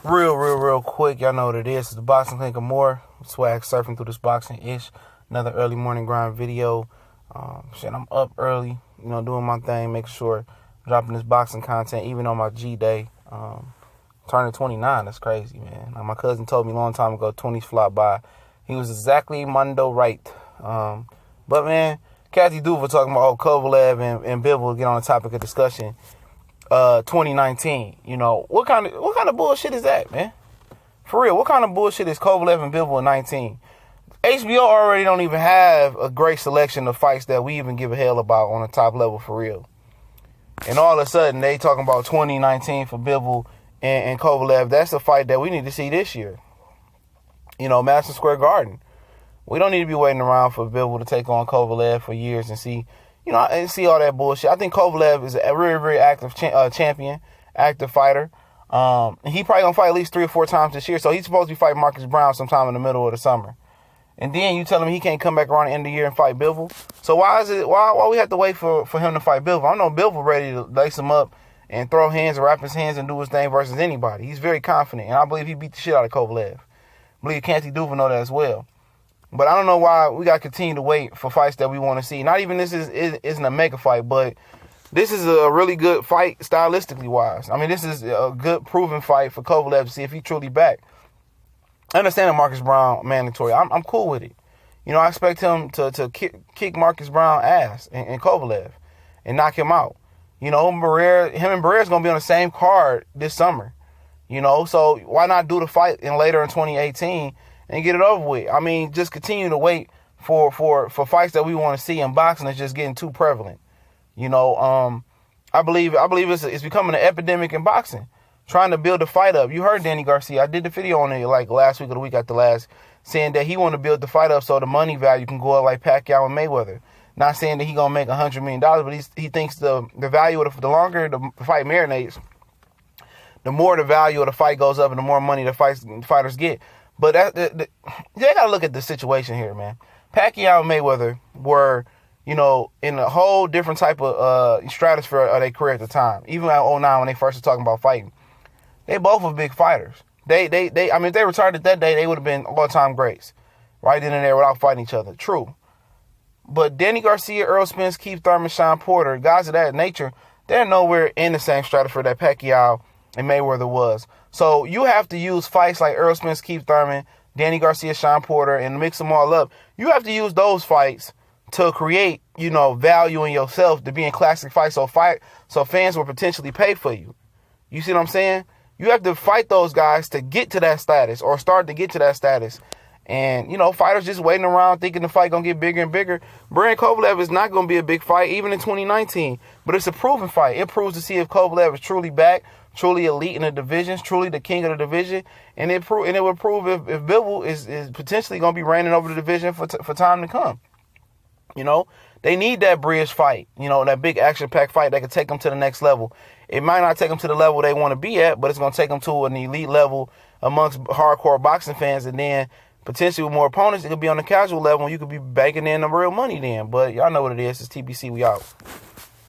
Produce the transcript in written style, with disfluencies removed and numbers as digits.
Real quick. Y'all know what it is. It's the Boxing Clinic of More. Swag surfing through this boxing-ish. Another early morning grind video. I'm up early, doing my thing, making sure dropping this boxing content, even on my G day. Turning 29, that's crazy, man. My cousin told me a long time ago, 20s fly by. He was exactly Mundo right. But man, Kathy Duva talking about Kovalev and Bivol get on the topic of discussion. 2019. What kind of bullshit is that, man? For real, what kind of bullshit is Kovalev and Bivol in 19? HBO already don't even have a great selection of fights that we even give a hell about on the top level, for real. And all of a sudden, they talking about 2019 for Bivol and Kovalev. That's a fight that we need to see this year. Madison Square Garden. We don't need to be waiting around for Bivol to take on Kovalev for years and see all that bullshit. I think Kovalev is a very, very active champion, active fighter. He probably gonna fight at least 3 or 4 times this year. So he's supposed to be fighting Marcus Brown sometime in the middle of the summer. And then you tell him he can't come back around the end of the year and fight Bivol. So why we have to wait for him to fight Bivol? I know Bivol ready to lace him up and throw hands and wrap his hands and do his thing versus anybody. He's very confident, and I believe he beat the shit out of Kovalev. I believe Kathy Duva know that as well. But I don't know why we got to continue to wait for fights that we want to see. Not even this isn't a mega fight, but this is a really good fight stylistically wise. I mean, this is a good proven fight for Kovalev to see if he truly back. I understand that Marcus Brown mandatory. I'm cool with it. I expect him to kick Marcus Brown ass and Kovalev and knock him out. Him and Barrera's going to be on the same card this summer. So why not do the fight later in 2018 and get it over with? I mean, just continue to wait for fights that we want to see in boxing. It's just getting too prevalent. I believe it's becoming an epidemic in boxing. Trying to build the fight up. You heard Danny Garcia. I did the video on it like last week or the week after last, saying that he want to build the fight up so the money value can go up like Pacquiao and Mayweather. Not saying that he gonna make $100 million, but he thinks the value of the longer the fight marinates, the more the value of the fight goes up and the more money the fighters get. But you gotta look at the situation here, man. Pacquiao and Mayweather were, in a whole different type of stratosphere of their career at the time. Even at 2009 when they first were talking about fighting. They both were big fighters. If they retired at that day, they would have been all-time greats. Right then and there without fighting each other. True. But Danny Garcia, Earl Spence, Keith Thurman, Sean Porter, guys of that nature, they're nowhere in the same stratosphere that Pacquiao and Mayweather was. So you have to use fights like Earl Spence, Keith Thurman, Danny Garcia, Sean Porter, and mix them all up. You have to use those fights to create, value in yourself to be in classic fights so fans will potentially pay for you. You see what I'm saying? You have to fight those guys to get to that status or start to get to that status. And, fighters just waiting around thinking the fight going to get bigger and bigger. Brand Kovalev is not going to be a big fight even in 2019. But it's a proven fight. It proves to see if Kovalev is truly back, truly elite in the divisions, truly the king of the division. And it will prove if Bivol is potentially going to be reigning over the division for time to come. They need that bridge fight, that big action-packed fight that can take them to the next level. It might not take them to the level they want to be at, but it's going to take them to an elite level amongst hardcore boxing fans. And then potentially with more opponents, it could be on the casual level and you could be banking in the real money then. But y'all know what it is. It's TBC. We out.